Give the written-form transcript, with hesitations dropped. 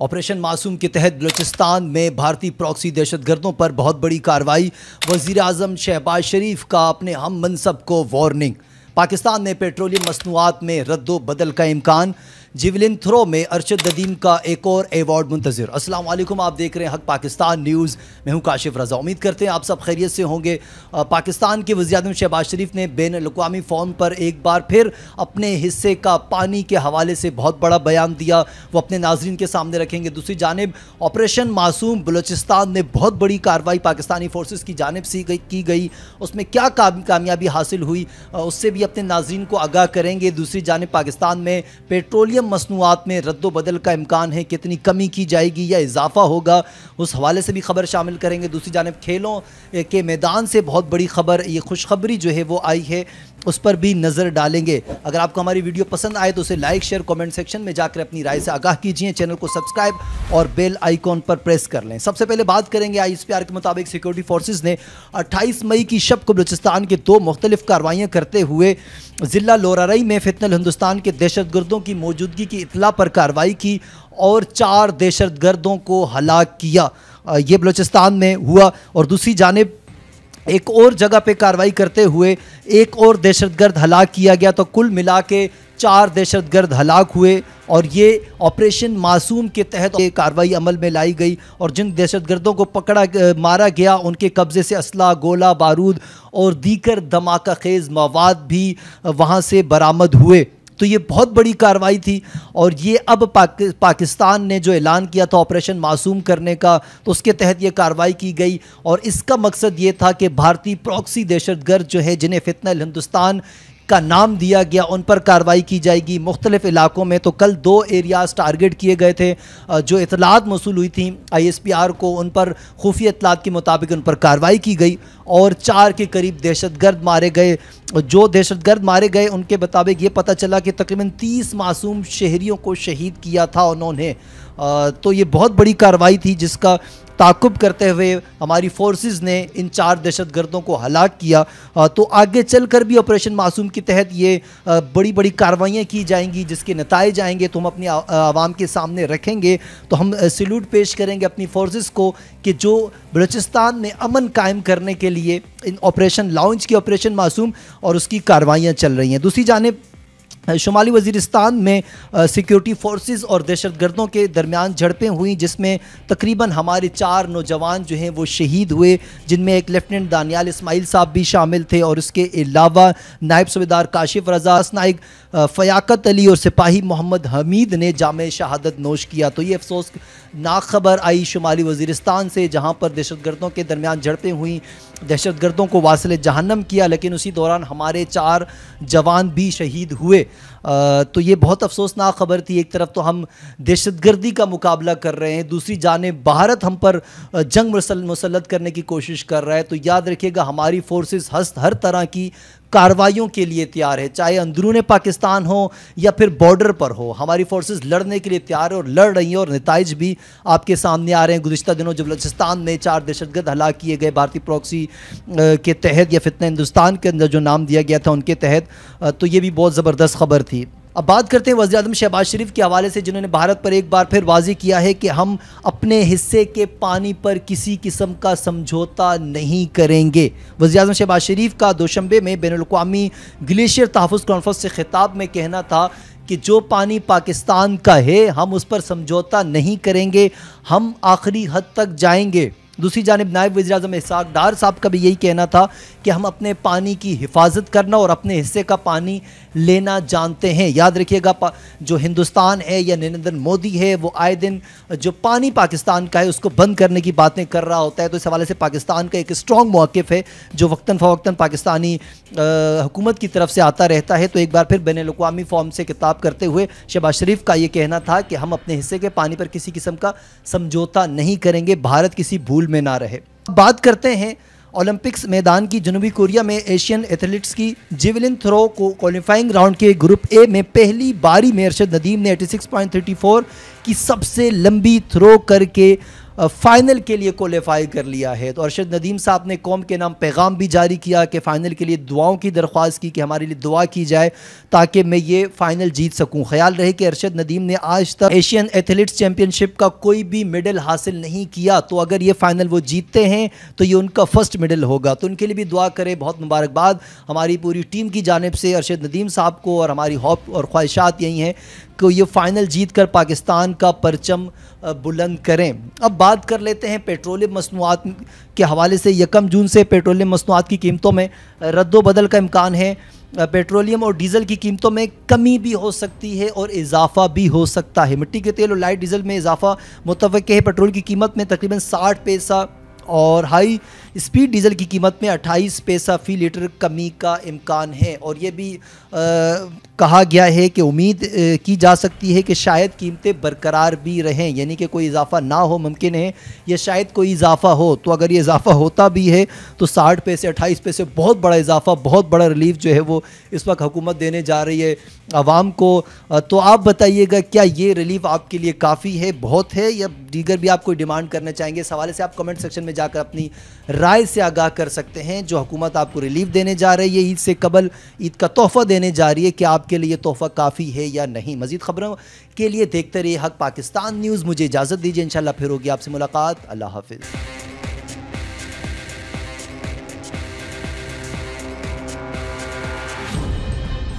Operation معصوم کے تحت بلوچستان میں بھارتی پراکسی دہشت گردوں پر بہت بڑی کارروائی۔ وزیر اعظم شہباز شریف کا اپنے ہم منصب کو وارننگ۔ پاکستان میں پیٹرولیم مصنوعات میں رد و بدل کا امکان۔ جیولن تھرو میں ارشد ندیم کا ایک اور ایوارڈ منتظر۔ السلام علیکم، آپ دیکھ رہے ہیں حق پاکستان نیوز، میں ہوں کاشف رضا۔ امید کرتے ہیں آپ سب خیریت سے ہوں گے۔ پاکستان کے وزیر اعظم شہباز شریف نے بین الاقوامی فورم پر ایک بار پھر اپنے حصے کا پانی کے حوالے سے بہت بڑا بیان دیا، وہ اپنے ناظرین کے سامنے رکھیں گے۔ دوسری جانب آپریشن معصوم بلوچستان میں بہت بڑی کارروائی پاکستانی فورسز کی جانب سے کی گئی، اس میں کیا کامیابی حاصل ہوئی اس سے بھی اپنے ناظرین کو آگاہ کریں گے۔ دوسری جانب پاکستان میں پیٹرولیم مصنوعات میں رد و بدل کا امکان ہے، کتنی کمی کی جائے گی یا اضافہ ہوگا، اس حوالے سے بھی خبر شامل کریں گے۔ دوسری جانب کھیلوں کے میدان سے بہت بڑی خبر، یہ خوشخبری جو ہے وہ آئی ہے، اس پر بھی نظر ڈالیں گے۔ اگر آپ کو ہماری ویڈیو پسند آئے تو اسے لائک، شیئر، کومنٹ سیکشن میں جا کر اپنی رائے سے آگاہ کیجئے، چینل کو سبسکرائب اور بیل آئیکن پر پریس کر لیں۔ سب سے پہلے بات کریں گے ISPR کے مطابق سیکیورٹی فورسز نے 28 مئی کی شب کو بلوچستان کے 2 مختلف کارروائیاں کرتے ہوئے ضلع لورارئی میں فتنہ الہندوستان کے دہشت گردوں کی موجودگی کی اطلاع پر کارروائی کی اور 4 دہشت گردوں کو ہلاک کیا۔ یہ بلوچستان میں ہوا۔ اور دوسری جانب ایک اور جگہ پہ کارروائی کرتے ہوئے ایک اور دہشت گرد ہلاک کیا گیا، تو کل ملا کے 4 دہشت گرد ہلاک ہوئے، اور یہ آپریشن معصوم کے تحت یہ کارروائی عمل میں لائی گئی، اور جن دہشت گردوں کو مارا گیا ان کے قبضے سے اسلحہ، گولہ بارود اور دیگر دھماکہ خیز مواد بھی وہاں سے برآمد ہوئے۔ تو یہ بہت بڑی کارروائی تھی، اور یہ اب پاکستان نے جو اعلان کیا تھا آپریشن معصوم کرنے کا، تو اس کے تحت یہ کارروائی کی گئی، اور اس کا مقصد یہ تھا کہ بھارتی پراکسی دہشت گرد جو ہے جنہیں فتنہ الہندوستان کا نام دیا گیا، ان پر کارروائی کی جائے گی مختلف علاقوں میں۔ تو کل 2 ایریاز ٹارگٹ کیے گئے تھے جو اطلاعات موصول ہوئی تھیں ISPR کو، ان پر خفیہ اطلاعات کے مطابق ان پر کارروائی کی گئی، اور 4 کے قریب دہشت گرد مارے گئے۔ جو دہشت گرد مارے گئے ان کے مطابق یہ پتہ چلا کہ تقریباً 30 معصوم شہریوں کو شہید کیا تھا انہوں نے۔ تو یہ بہت بڑی کارروائی تھی جس کا تعاقب کرتے ہوئے ہماری فورسز نے ان 4 دہشت گردوں کو ہلاک کیا۔ تو آگے چل کر بھی آپریشن معصوم کے تحت یہ بڑی بڑی کارروائیاں کی جائیں گی، جس کے نتائج آئیں گے تو ہم اپنی عوام کے سامنے رکھیں گے۔ تو ہم سیلوٹ پیش کریں گے اپنی فورسز کو کہ جو بلوچستان میں امن قائم کرنے کے لیے ان آپریشن لانچ کی، آپریشن معصوم، اور اس کی کارروائیاں چل رہی ہیں۔ دوسری جانب شمالی وزیرستان میں سیکیورٹی فورسز اور دہشت گردوں کے درمیان جھڑپیں ہوئیں، جس میں تقریباً ہمارے 4 نوجوان جو ہیں وہ شہید ہوئے، جن میں ایک لیفٹیننٹ دانیال اسماعیل صاحب بھی شامل تھے، اور اس کے علاوہ نائب صوبیدار کاشف رضا، نائب فیاقت علی اور سپاہی محمد حمید نے جامِ شہادت نوش کیا۔ تو یہ افسوسناک خبر آئی شمالی وزیرستان سے، جہاں پر دہشت گردوں کے درمیان جھڑپیں ہوئیں، دہشت گردوں کو واصل جہنم کیا، لیکن اسی دوران ہمارے 4 جوان بھی شہید ہوئے۔ تو یہ بہت افسوسناک خبر تھی۔ ایک طرف تو ہم دہشت گردی کا مقابلہ کر رہے ہیں، دوسری جانب بھارت ہم پر جنگ مسلط کرنے کی کوشش کر رہا ہے۔ تو یاد رکھیے گا ہماری فورسز ہر طرح کی کارروائیوں کے لیے تیار ہے، چاہے اندرون پاکستان ہو یا پھر بارڈر پر ہو، ہماری فورسز لڑنے کے لیے تیار ہے اور لڑ رہی ہیں، اور نتائج بھی آپ کے سامنے آ رہے ہیں۔ گزشتہ دنوں جب بلوچستان میں 4 دہشت گرد ہلاک کیے گئے بھارتی پراکسی کے تحت، یا فتنہ ہندوستان کے اندر جو نام دیا گیا تھا ان کے تحت، تو یہ بھی بہت زبردست خبر تھی۔ اب بات کرتے ہیں وزیر اعظم شہباز شریف کے حوالے سے، جنہوں نے بھارت پر ایک بار پھر واضح کیا ہے کہ ہم اپنے حصے کے پانی پر کسی قسم کا سمجھوتا نہیں کریں گے۔ وزیر اعظم شہباز شریف کا دوشنبے میں بین الاقوامی گلیشیئر تحفظ کانفرنس سے خطاب میں کہنا تھا کہ جو پانی پاکستان کا ہے ہم اس پر سمجھوتا نہیں کریں گے، ہم آخری حد تک جائیں گے۔ دوسری جانب نائب وزیر اعظم اسحاق ڈار صاحب کا بھی یہی کہنا تھا کہ ہم اپنے پانی کی حفاظت کرنا اور اپنے حصے کا پانی لینا جانتے ہیں۔ یاد رکھیے گا جو ہندوستان ہے یا نریندر مودی ہے، وہ آئے دن جو پانی پاکستان کا ہے اس کو بند کرنے کی باتیں کر رہا ہوتا ہے۔ تو اس حوالے سے پاکستان کا ایک اسٹرانگ موقف ہے جو وقتاً فوقتاً پاکستانی حکومت کی طرف سے آتا رہتا ہے۔ تو ایک بار پھر بین الاقوامی فورم سے خطاب کرتے ہوئے شہباز شریف کا یہ کہنا تھا کہ ہم اپنے حصے کے پانی پر کسی قسم کا سمجھوتا نہیں کریں گے، بھارت کسی بھول میں نہ رہے۔ بات کرتے ہیں اولمپکس میدان کی۔ جنوبی کوریا میں ایشین ایتھلیٹس کی جیولن تھرو کو کوالیفائنگ راؤنڈ کے گروپ اے میں پہلی باری میں ارشد ندیم نے 86.34 کی سب سے لمبی تھرو کر کے فائنل کے لیے کولیفائی کر لیا ہے۔ تو ارشد ندیم صاحب نے قوم کے نام پیغام بھی جاری کیا کہ فائنل کے لیے دعاؤں کی درخواست کی کہ ہمارے لیے دعا کی جائے تاکہ میں یہ فائنل جیت سکوں۔ خیال رہے کہ ارشد ندیم نے آج تک ایشین ایتھلیٹس چیمپئن شپ کا کوئی بھی میڈل حاصل نہیں کیا، تو اگر یہ فائنل وہ جیتتے ہیں تو یہ ان کا فرسٹ میڈل ہوگا، تو ان کے لیے بھی دعا کریں۔ بہت مبارکباد ہماری پوری ٹیم کی جانب سے ارشد ندیم صاحب کو، اور ہماری ہوپ اور خواہشات یہی ہیں کہ یہ فائنل جیت کر پاکستان کا پرچم بلند کریں۔ اب بات کر لیتے ہیں پیٹرولیم مصنوعات کے حوالے سے۔ 1 جون سے پیٹرولیم مصنوعات کی قیمتوں میں رد و بدل کا امکان ہے۔ پیٹرولیم اور ڈیزل کی قیمتوں میں کمی بھی ہو سکتی ہے اور اضافہ بھی ہو سکتا ہے۔ مٹی کے تیل اور لائٹ ڈیزل میں اضافہ متوقع ہے۔ پیٹرول کی قیمت میں تقریباً 60 پیسہ اور ہائی اسپیڈ ڈیزل کی قیمت میں 28 پیسہ فی لیٹر کمی کا امکان ہے، اور یہ بھی کہا گیا ہے کہ امید کی جا سکتی ہے کہ شاید قیمتیں برقرار بھی رہیں، یعنی کہ کوئی اضافہ نہ ہو، ممکن ہے یا شاید کوئی اضافہ ہو۔ تو اگر یہ اضافہ ہوتا بھی ہے تو 60 پیسے 28 پیسے بہت بڑا اضافہ، بہت بڑا ریلیف جو ہے وہ اس وقت حکومت دینے جا رہی ہے عوام کو۔ تو آپ بتائیے گا کیا یہ ریلیف آپ کے لیے کافی ہے، بہت ہے، یا دیگر بھی آپ کوئی ڈیمانڈ کرنا چاہیں گے؟ اس حوالے سے آپ کمنٹ سیکشن میں جا کر اپنی رائے سے آگاہ کر سکتے ہیں۔ جو حکومت آپ کو ریلیف دینے جا رہی ہے عید سے قبل، عید کا تحفہ دینے جا رہی ہے، کہ آپ کے لیے تحفہ کافی ہے یا نہیں؟ مزید خبروں کے لیے دیکھتے رہیے حق پاکستان نیوز۔ مجھے اجازت دیجیے، انشاءاللہ پھر ہوگی آپ سے ملاقات۔ اللہ حافظ۔